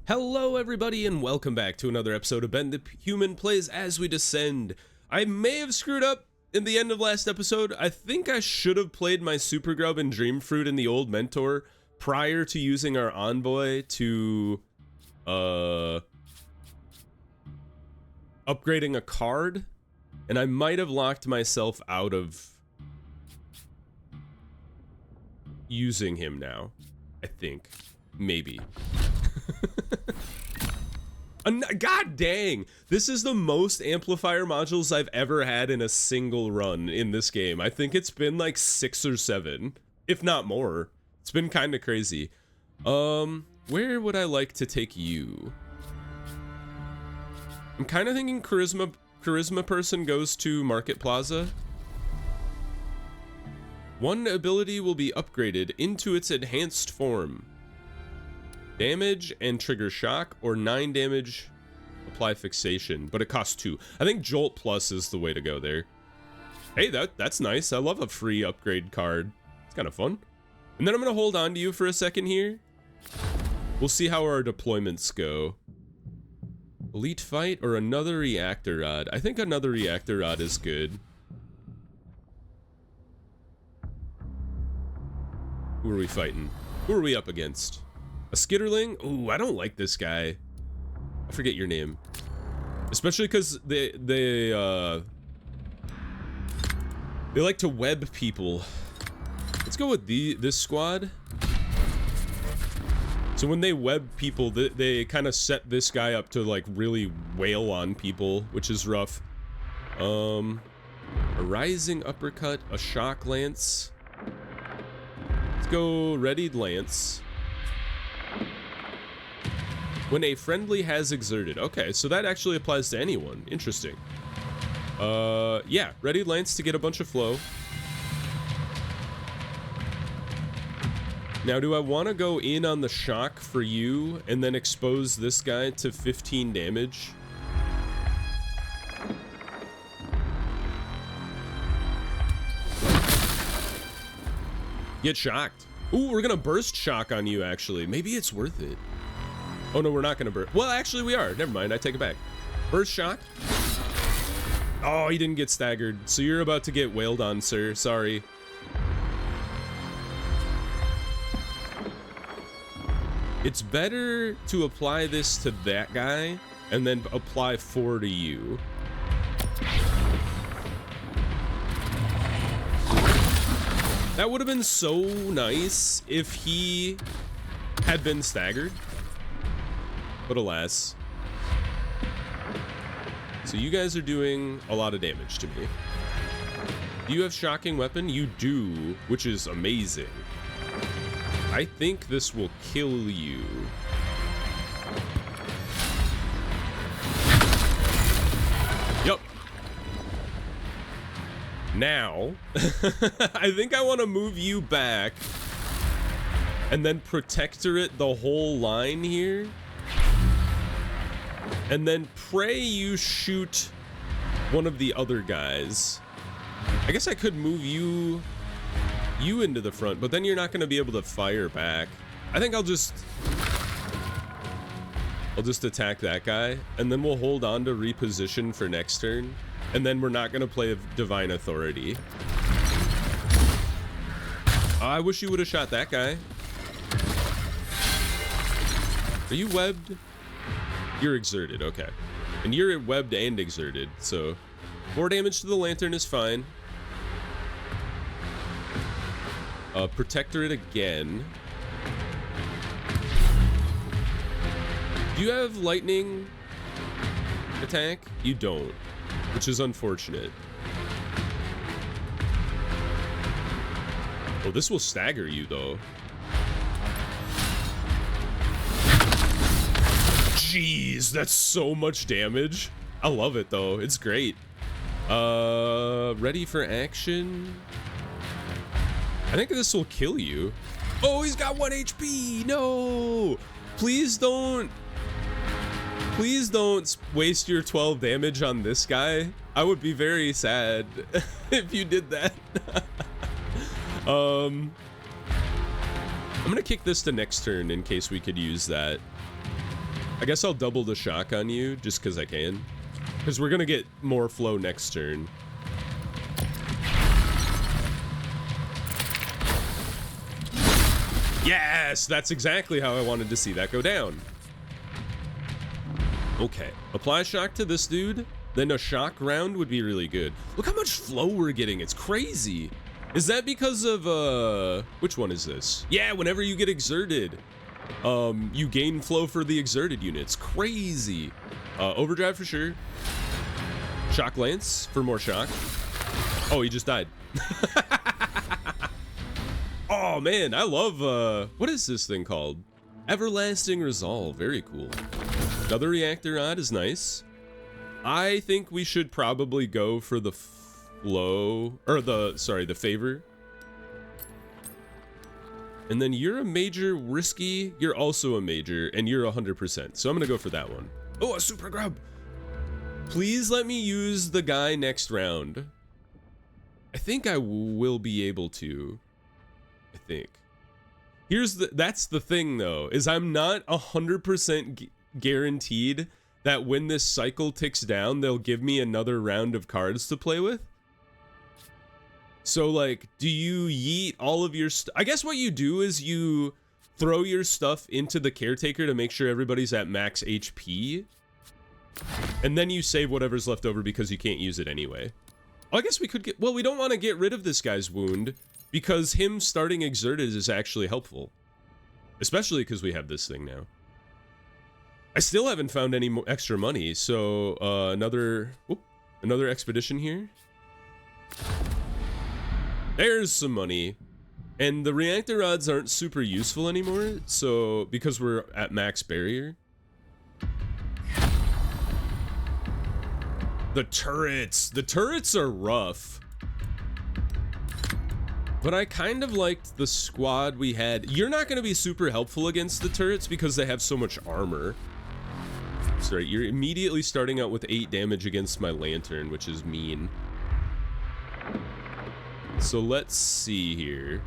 Hello everybody and welcome back to another episode of Ben the Human Plays As We Descend. I may have screwed up in the end of last episode. I think I should have played my Super Grub and Dream Fruit in the old Mentor prior to using our Envoy to upgrading a card, and I might have locked myself out of using him now. I think. Maybe. God dang! This is the most amplifier modules I've ever had in a single run in this game. I think it's been like 6 or 7, if not more. It's been kind of crazy. Where would I like to take you? I'm kind of thinking charisma person goes to Market Plaza. One ability will be upgraded into its enhanced form. Damage and trigger shock, or 9 damage, apply fixation, but it costs 2. I think Jolt Plus is the way to go there. Hey, that's nice. I love a free upgrade card. It's kind of fun. And then I'm going to hold on to you for a second here. We'll see how our deployments go. Elite Fight or another Reactor Rod? I think another Reactor Rod is good. Who are we fighting? Who are we up against? A Skitterling? Ooh, I don't like this guy. I forget your name. Especially because they like to web people. Let's go with this squad. So when they web people, they kind of set this guy up to like really wail on people, which is rough. A Rising Uppercut, a Shock Lance. Let's go Readied Lance. When a friendly has exerted. Okay, so that actually applies to anyone. Interesting. Yeah, Ready Lance to get a bunch of flow. Now, do I want to go in on the shock for you and then expose this guy to 15 damage? Get shocked. Ooh, we're gonna burst shock on you, actually. Maybe it's worth it. Oh no, we're not gonna burst. Well, actually we are. Never mind, I take it back. Burst shock. Oh, he didn't get staggered. So you're about to get wailed on, sir. Sorry. It's better to apply this to that guy and then apply 4 to you. That would have been so nice if he had been staggered. But alas. So you guys are doing a lot of damage to me. Do you have shocking weapon? You do, which is amazing. I think this will kill you. Yup. Now, I think I want to move you back and then protector it the whole line here. And then pray you shoot one of the other guys. I guess I could move you into the front, but then you're not going to be able to fire back. I think I'll just attack that guy, and then we'll hold on to reposition for next turn, and then we're not going to play Divine Authority. I wish you would have shot that guy. Are you webbed? You're exerted, okay. And you're webbed and exerted, so 4 damage to the lantern is fine. Protector it again. Do you have lightning attack? You don't, which is unfortunate. Oh, this will stagger you though. Jeez, that's so much damage. I love it though. It's great. Ready for action. I think this will kill you. Oh, he's got 1 HP. No, please don't waste your 12 damage on this guy. I would be very sad if you did that. I'm gonna kick this to next turn in case we could use that. I guess I'll double the shock on you just because I can. Because we're going to get more flow next turn. Yes, that's exactly how I wanted to see that go down. Okay, apply shock to this dude, then a shock round would be really good. Look how much flow we're getting, it's crazy. Is that because of, which one is this? Yeah, whenever you get exerted, you gain flow for the exerted units. Crazy. Overdrive for sure. Shock lance for more shock. Oh, he just died. Oh man, I love, what is this thing called? Everlasting Resolve, very cool. Another reactor rod is nice. I think we should probably go for the flow, or the favor. And then you're a major risky, you're also a major, and you're 100%. So I'm gonna go for that one. Oh, a super grub. Please let me use the guy next round. I think I will be able to. I think. That's the thing though, is I'm not 100% guaranteed that when this cycle ticks down, they'll give me another round of cards to play with. So like, do you yeet all of your I guess what you do is you throw your stuff into the caretaker to make sure everybody's at max HP. And then you save whatever's left over because you can't use it anyway. I guess we could well, we don't want to get rid of this guy's wound because him starting exerted is actually helpful. Especially because we have this thing now. I still haven't found any more extra money, so another expedition here. There's some money. And the reactor rods aren't super useful anymore, so because we're at max barrier. The turrets are rough. But I kind of liked the squad we had. You're not going to be super helpful against the turrets because they have so much armor. Sorry, you're immediately starting out with 8 damage against my lantern, which is mean. So let's see here.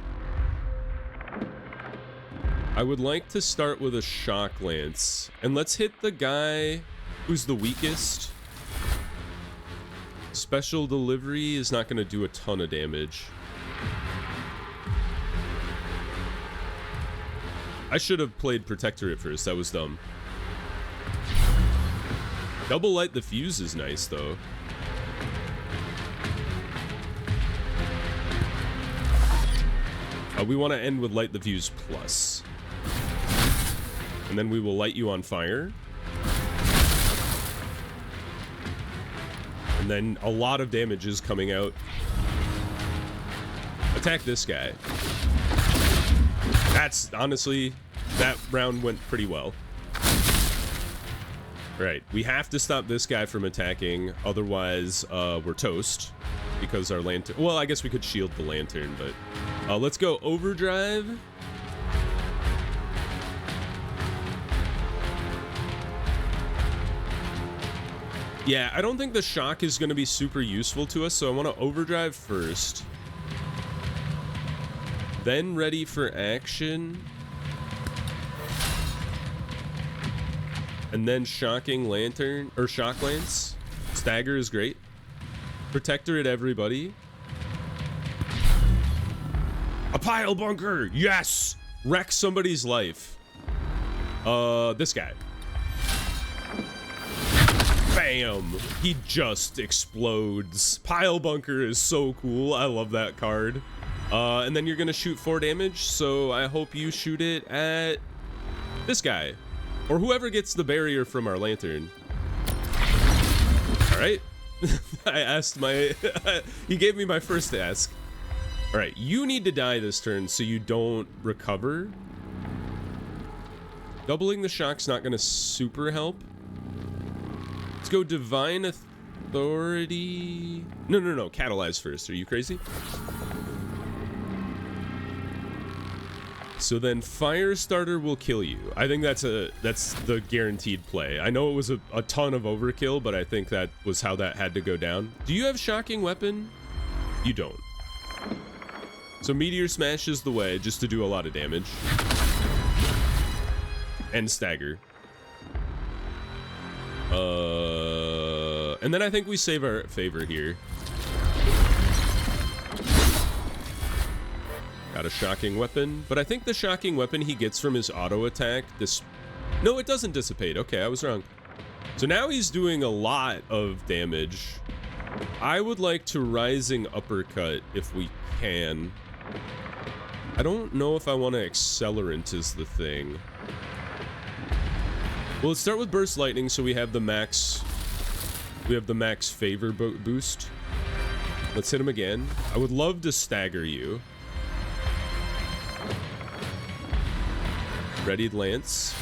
I would like to start with a shock lance. And let's hit the guy who's the weakest. Special delivery is not going to do a ton of damage. I should have played Protectorate first, that was dumb. Double light the fuse is nice though. We want to end with light the fuse plus. And then we will light you on fire. And then a lot of damage is coming out. Attack this guy. That's honestly, that round went pretty well. Right, we have to stop this guy from attacking, otherwise we're toast. Because our lantern, well, I guess we could shield the lantern, but let's go overdrive. Yeah, I don't think the shock is going to be super useful to us, so I want to overdrive first. Then ready for action. And then shocking lantern, or shock lance. Stagger is great. Protector at everybody. A pile bunker! Yes! Wreck somebody's life. This guy. Bam! He just explodes. Pile bunker is so cool. I love that card. And then you're gonna shoot 4 damage, so I hope you shoot it at this guy. Or whoever gets the barrier from our lantern. Alright. I asked my... he gave me my first ask. Alright, you need to die this turn so you don't recover. Doubling the shock's not gonna super help. Let's go Divine Authority... No, catalyze first. Are you crazy? So then Firestarter will kill you. I think that's the guaranteed play. I know it was a ton of overkill, but I think that was how that had to go down. Do you have Shocking Weapon? You don't. So Meteor Smash is the way, just to do a lot of damage. And Stagger. And then I think we save our favor here. Got a shocking weapon, but I think the shocking weapon he gets from his auto attack, no, it doesn't dissipate. Okay, I was wrong. So now he's doing a lot of damage. I would like to rising uppercut if we can. I don't know if I want to accelerant is the thing. Well, let's start with burst lightning so we have the max favor boost. Let's hit him again. I would love to stagger you. Readied lance.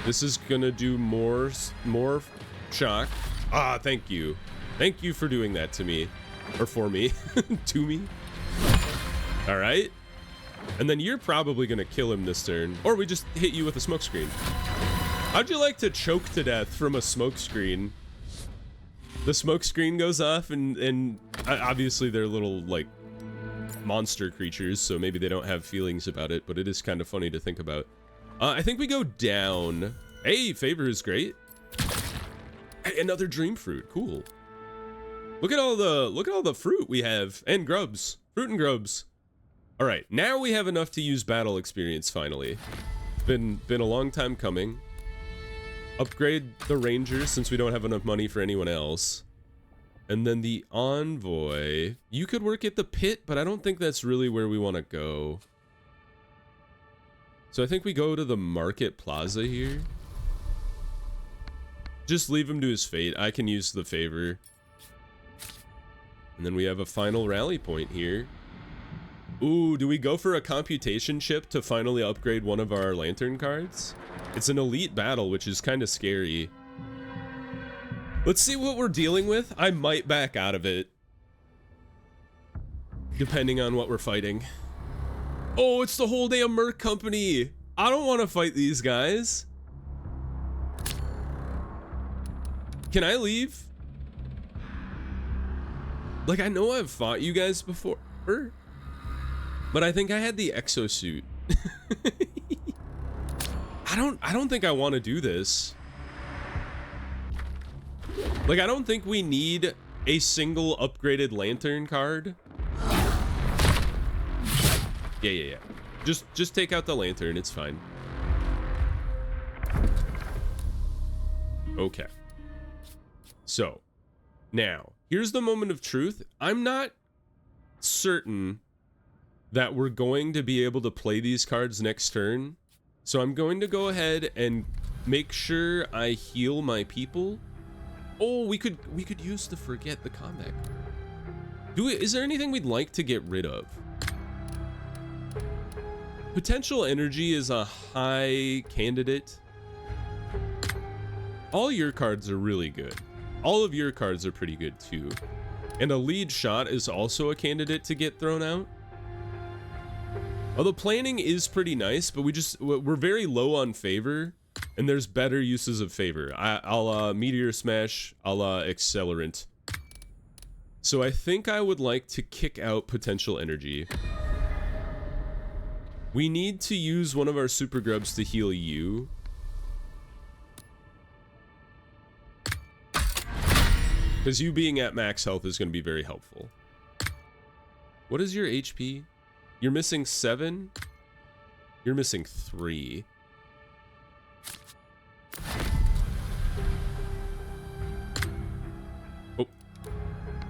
This is gonna do more shock. Ah, thank you. Thank you for doing that to me. Or for me. To me. Alright. And then you're probably gonna kill him this turn. Or we just hit you with a smoke screen. How'd you like to choke to death from a smoke screen? The smoke screen goes off and obviously they're little, like, monster creatures, so maybe they don't have feelings about it, but it is kind of funny to think about. I think we go down. Hey, favor is great. Hey, another dream fruit. Cool. Look at all the fruit we have and grubs. Fruit and grubs. All right, now we have enough to use battle experience finally. Been a long time coming. Upgrade the ranger since we don't have enough money for anyone else. And then the envoy. You could work at the pit, but I don't think that's really where we want to go. So I think we go to the market plaza here. Just leave him to his fate. I can use the favor. And then we have a final rally point here. Ooh, do we go for a computation chip to finally upgrade one of our lantern cards? It's an elite battle, which is kind of scary. Let's see what we're dealing with. I might back out of it, depending on what we're fighting. Oh, it's the whole damn Merc Company. I don't want to fight these guys. Can I leave? Like, I know I've fought you guys before, but I think I had the exosuit. I don't think I want to do this. Like, I don't think we need a single upgraded lantern card. Yeah. Just take out the lantern, it's fine. Okay. So, now, here's the moment of truth. I'm not certain that we're going to be able to play these cards next turn. So I'm going to go ahead and make sure I heal my people. Oh, we could use to forget the combat. Is there anything we'd like to get rid of? Potential energy is a high candidate. All your cards are really good. All of your cards are pretty good too. And a lead shot is also a candidate to get thrown out. Although planning is pretty nice, but we're very low on favor, and there's better uses of favor. I'll meteor smash, I'll accelerant. So I think I would like to kick out potential energy. We need to use one of our super grubs to heal you. Because you being at max health is going to be very helpful. What is your HP? You're missing 7? You're missing 3. Oh.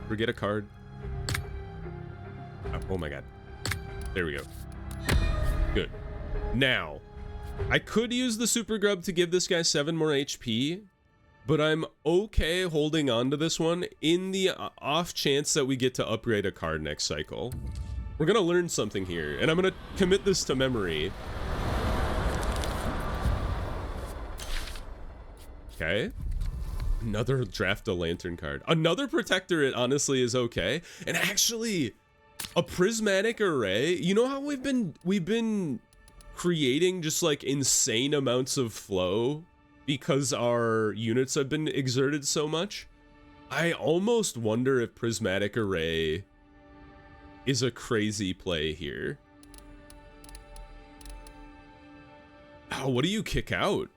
Forget a card. Oh my god. There we go. Good. Now, I could use the super grub to give this guy 7 more HP, but I'm okay holding on to this one in the off chance that we get to upgrade a card next cycle. We're gonna learn something here, and I'm gonna commit this to memory. Okay. Another draft a lantern card. Another protectorate honestly is okay. And actually, a prismatic array. You know how we've been creating just like insane amounts of flow because our units have been exerted so much? I almost wonder if prismatic array is a crazy play here. Oh, what do you kick out?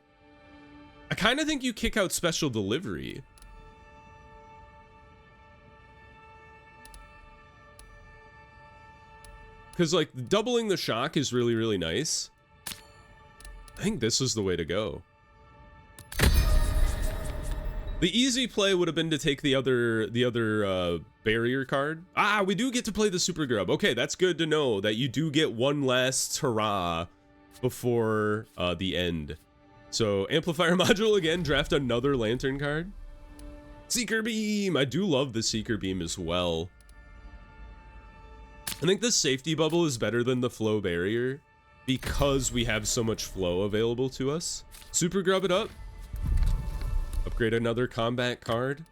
I kind of think you kick out special delivery. Because, like, doubling the shock is really, really nice. I think this is the way to go. The easy play would have been to take the other barrier card. Ah, we do get to play the super grub. Okay, that's good to know that you do get one last hurrah before the end. So, amplifier module again, draft another lantern card. Seeker beam! I do love the seeker beam as well. I think the safety bubble is better than the flow barrier because we have so much flow available to us. Super grub it up. Upgrade another combat card.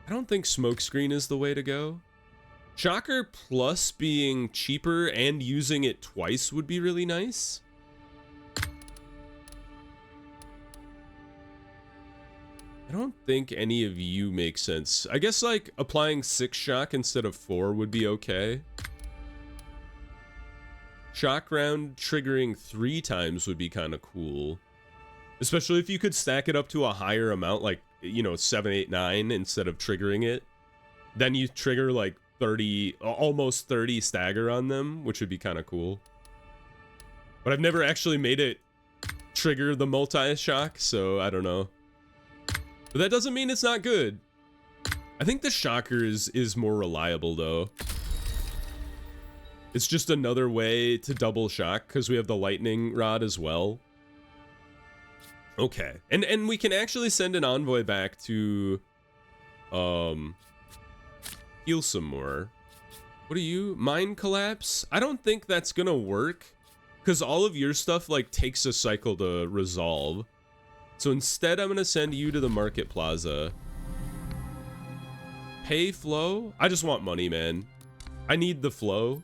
I don't think smokescreen is the way to go. Shocker plus being cheaper and using it twice would be really nice. I don't think any of you make sense. I guess, like, applying 6 shock instead of 4 would be okay. Shock round triggering 3 times would be kind of cool. Especially if you could stack it up to a higher amount, like, you know, 7, 8, 9 instead of triggering it. Then you trigger, like, 30, almost 30 stagger on them, which would be kind of cool. But I've never actually made it trigger the multi-shock, so I don't know. But that doesn't mean it's not good. I think the shocker is more reliable, though. It's just another way to double shock, because we have the lightning rod as well. Okay. And we can actually send an envoy back to heal some more. What are you? Mind collapse? I don't think that's gonna work, because all of your stuff, like, takes a cycle to resolve. So instead, I'm going to send you to the market plaza. Pay flow? I just want money, man. I need the flow.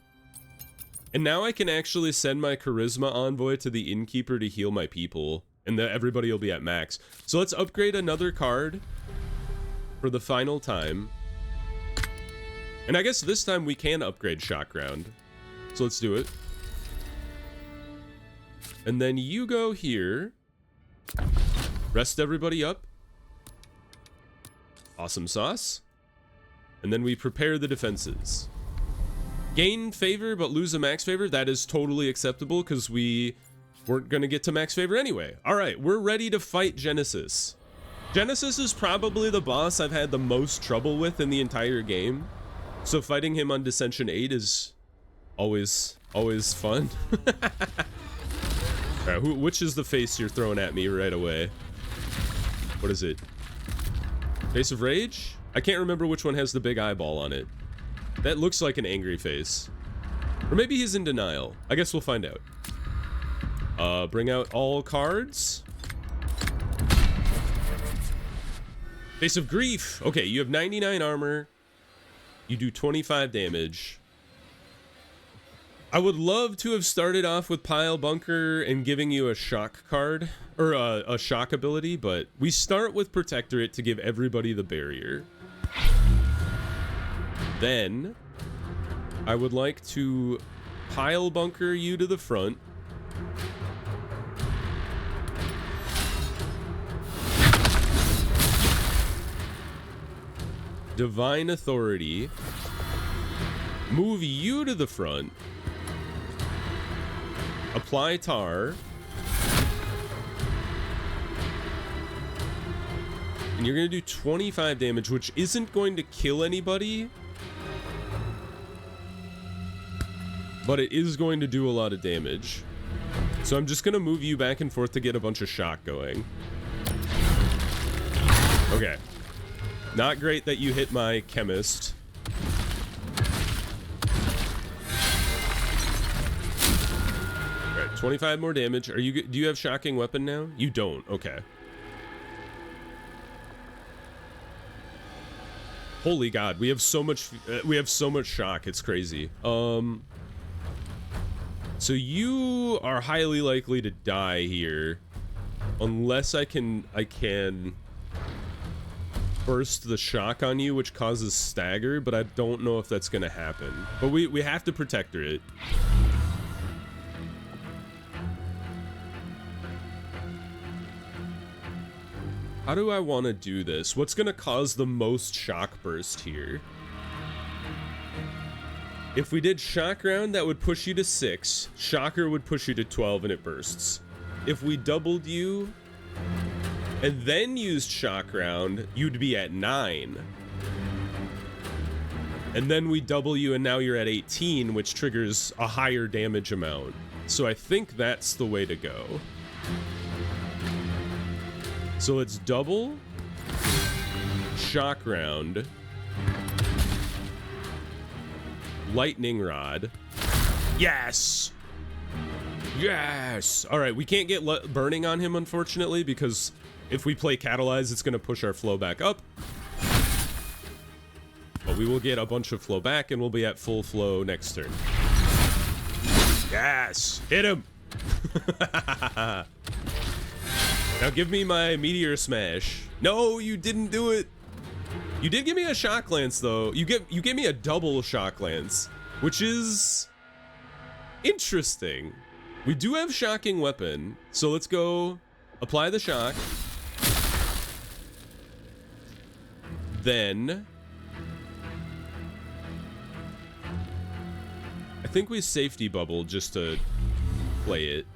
And now I can actually send my charisma envoy to the innkeeper to heal my people. And everybody will be at max. So let's upgrade another card for the final time. And I guess this time we can upgrade shock round. So let's do it. And then you go here. Rest everybody up. Awesome sauce. And then we prepare the defenses. Gain favor but lose a max favor. That is totally acceptable because we weren't going to get to max favor anyway. All right, we're ready to fight Genesis. Genesis is probably the boss I've had the most trouble with in the entire game. So fighting him on Descension 8 is always fun. All right, which is the face you're throwing at me right away? What is it? Face of Rage? I can't remember which one has the big eyeball on it. That looks like an angry face. Or maybe he's in denial. I guess we'll find out. Bring out all cards. Face of Grief. Okay, you have 99 armor. You do 25 damage. I would love to have started off with Pile Bunker and giving you a shock card, or a shock ability, but we start with Protectorate to give everybody the barrier. Then, I would like to Pile Bunker you to the front. Divine Authority. Move you to the front. Apply tar. And you're going to do 25 damage, which isn't going to kill anybody. But it is going to do a lot of damage. So I'm just going to move you back and forth to get a bunch of shock going. Okay. Not great that you hit my chemist. 25 more damage. Do you have shocking weapon now? You don't. Okay. Holy God, we have so much shock. It's crazy. So you are highly likely to die here unless I can burst the shock on you, which causes stagger, but I don't know if that's going to happen. But we have to Protector it. How do I want to do this? What's going to cause the most shock burst here? If we did shock round, that would push you to 6. Shocker would push you to 12 and it bursts. If we doubled you and then used shock round, you'd be at 9. And then we double you and now you're at 18, which triggers a higher damage amount. So I think that's the way to go. So let's double, shock round, lightning rod. Yes! Yes! All right, we can't get burning on him, unfortunately, because if we play catalyze, it's going to push our flow back up. But we will get a bunch of flow back, and we'll be at full flow next turn. Yes! Hit him! Now give me my meteor smash. No, you didn't do it. You did give me a shock lance, though. You gave me a double shock lance, which is interesting. We do have shocking weapon, so let's go apply the shock. Then I think we safety bubble just to play it.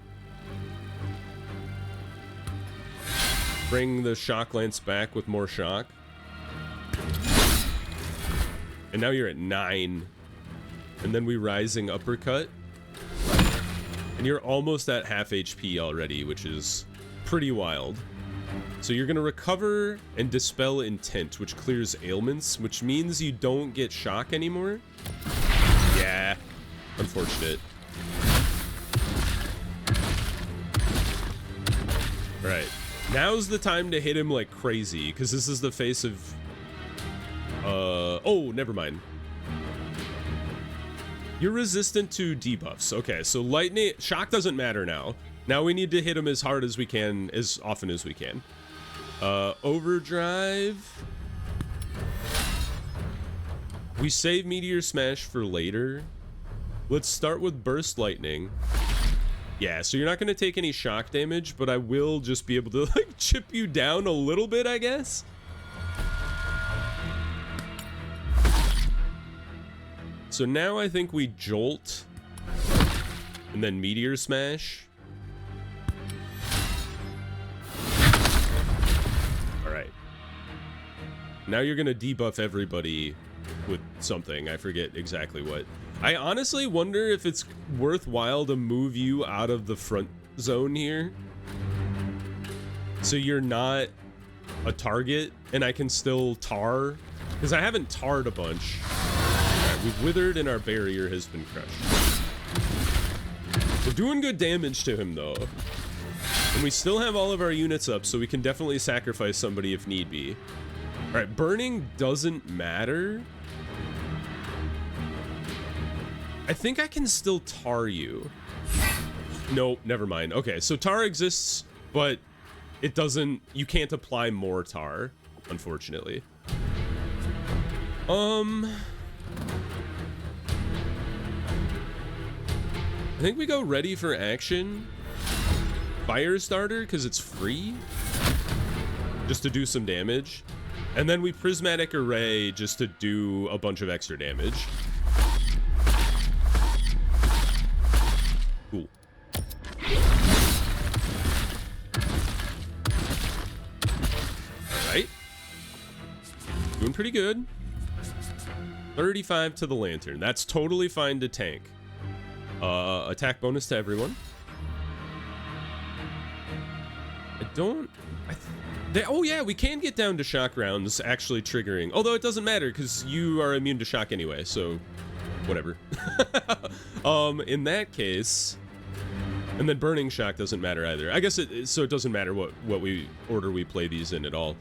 Bring the shock lance back with more shock. And now you're at 9. And then we rising uppercut. And you're almost at half HP already, which is pretty wild. So you're going to recover and dispel intent, which clears ailments, which means you don't get shock anymore. Yeah, unfortunate. All right. Now's the time to hit him like crazy, because this is the face of... oh, never mind. You're resistant to debuffs. Okay, so lightning... Shock doesn't matter now. Now we need to hit him as hard as we can, as often as we can. Overdrive. We save Meteor Smash for later. Let's start with Burst Lightning. Yeah, so you're not going to take any shock damage, but I will just be able to, like, chip you down a little bit, I guess. So now I think we Jolt, and then Meteor Smash. Alright. Now you're going to debuff everybody with something. I forget exactly what. I honestly wonder if it's worthwhile to move you out of the front zone here, so you're not a target and I can still tar, because I haven't tarred a bunch. Alright, we've withered and our barrier has been crushed. We're doing good damage to him though, and we still have all of our units up, so we can definitely sacrifice somebody if need be. Alright, burning doesn't matter. I think I can still tar you. Nope, never mind. Okay, so tar exists, but it doesn't... You can't apply more tar, unfortunately. I think we go ready for action. Firestarter, because it's free. Just to do some damage. And then we Prismatic Array just to do a bunch of extra damage. Cool. Alright. Doing pretty good. 35 to the lantern. That's totally fine to tank. Attack bonus to everyone. Oh yeah, we can get down to shock rounds actually triggering. Although it doesn't matter because you are immune to shock anyway, so whatever. In that case, and then burning shock doesn't matter either. I guess so it doesn't matter what order we play these in at all.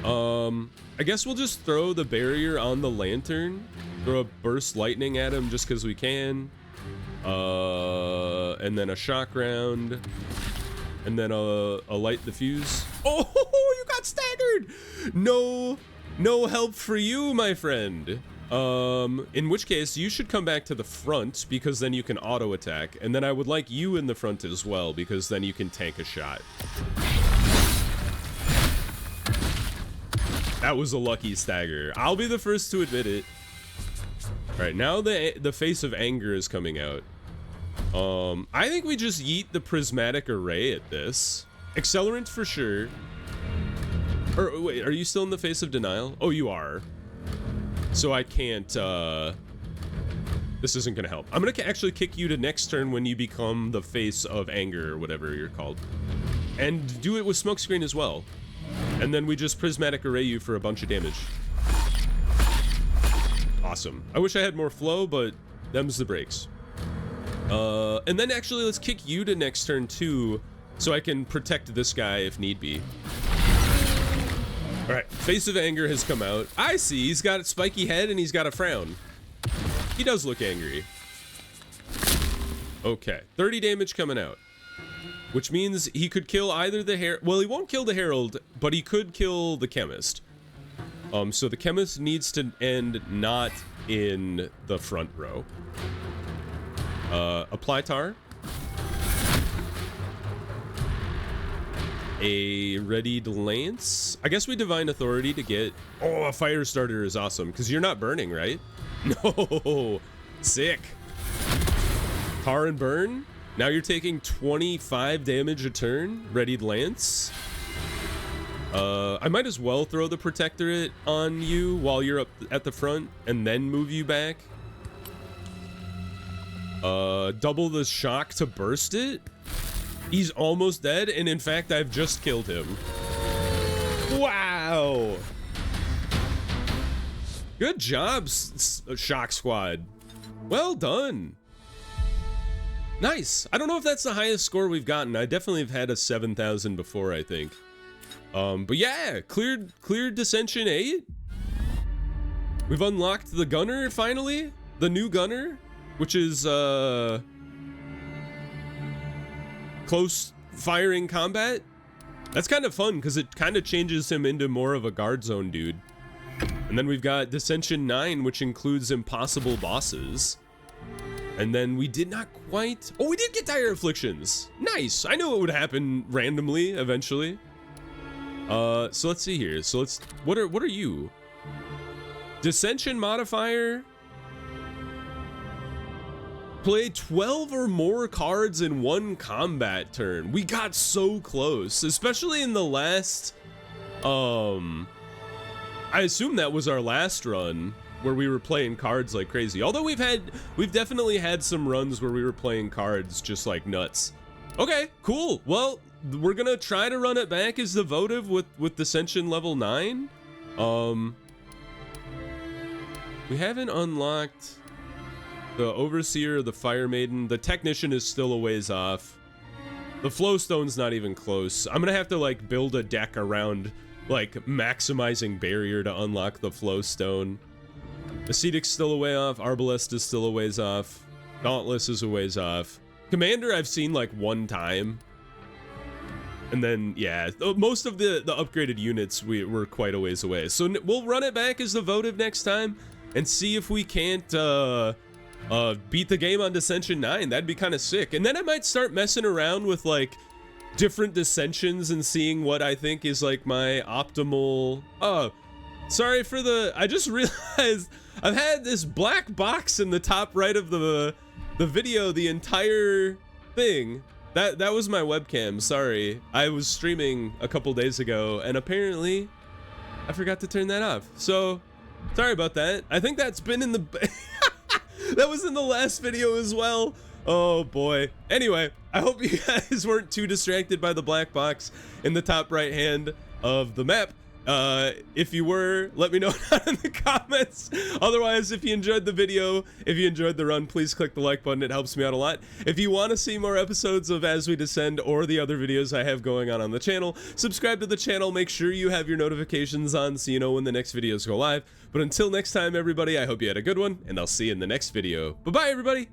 I guess we'll just throw the barrier on the lantern, throw a burst lightning at him just because we can, and then a shock round, and then a light the fuse. Oh, you got staggered! No help for you, my friend. In which case you should come back to the front because then you can auto attack, and then I would like you in the front as well because then you can tank a shot. That was a lucky stagger. I'll be the first to admit it. All right, now the face of anger is coming out. I think we just yeet the prismatic array at this. Accelerant for sure. Or wait, are you still in the face of denial? Oh, you are. So I can't, this isn't gonna help. I'm gonna actually kick you to next turn when you become the face of anger or whatever you're called. And do it with smokescreen as well. And then we just prismatic array you for a bunch of damage. Awesome. I wish I had more flow, but them's the breaks. And then actually let's kick you to next turn too, so I can protect this guy if need be. All right, face of anger has come out. I see, he's got a spiky head and he's got a frown. He does look angry. Okay, 30 damage coming out, which means he could kill either the well, he won't kill the Herald, but he could kill the Chemist. So the Chemist needs to end not in the front row. Apply tar. A readied lance. I guess we divine authority to get. Oh, a fire starter is awesome because you're not burning, right? No, sick. Tar and burn. Now you're taking 25 damage a turn. Readied lance. I might as well throw the protectorate on you while you're up at the front and then move you back. Double the shock to burst it. He's almost dead, and in fact, I've just killed him. Wow. Good job, Shock Squad. Well done. Nice. I don't know if that's the highest score we've gotten. I definitely have had a 7,000 before, I think. But yeah, cleared Descension 8. We've unlocked the gunner finally. The new gunner, which is close firing combat. That's kind of fun because it kind of changes him into more of a guard zone dude. And then we've got Descension 9, which includes impossible bosses. And then we did not quite... Oh, we did get Dire Afflictions. Nice. I knew it would happen randomly eventually. So let's see here. So let's... What are you? Descension modifier. Play 12 or more cards in one combat turn. We got so close, especially in the last... I assume that was our last run where we were playing cards like crazy. Although we've definitely had some runs where we were playing cards just like nuts. Okay, cool. Well, we're gonna try to run it back as the votive with Descension level 9. We haven't unlocked the Overseer, the Fire Maiden. The Technician is still a ways off. The Flowstone's not even close. I'm gonna have to like build a deck around like maximizing barrier to unlock the Flowstone. Ascetic's still a way off. Arbalest is still a ways off. Dauntless is a ways off. Commander I've seen like one time. And then, yeah, most of the upgraded units were quite a ways away. So we'll run it back as the votive next time and see if we can't beat the game on Descension 9. That'd be kind of sick. And then I might start messing around with like different Descensions and seeing what I think is like my optimal... Oh, sorry for the... I just realized I've had this black box in the top right of the video the entire thing. That was my webcam, sorry. I was streaming a couple days ago and apparently I forgot to turn that off. So, sorry about that. I think that's been in the... That was in the last video as well. Oh boy. Anyway, I hope you guys weren't too distracted by the black box in the top right hand of the map. If you were, let me know down in the comments. Otherwise, if you enjoyed the video, if you enjoyed the run, please click the like button. It helps me out a lot. If you want to see more episodes of As We Descend or the other videos I have going on the channel, subscribe to the channel. Make sure you have your notifications on so you know when the next videos go live. But until next time, everybody, I hope you had a good one, and I'll see you in the next video. Bye-bye, everybody!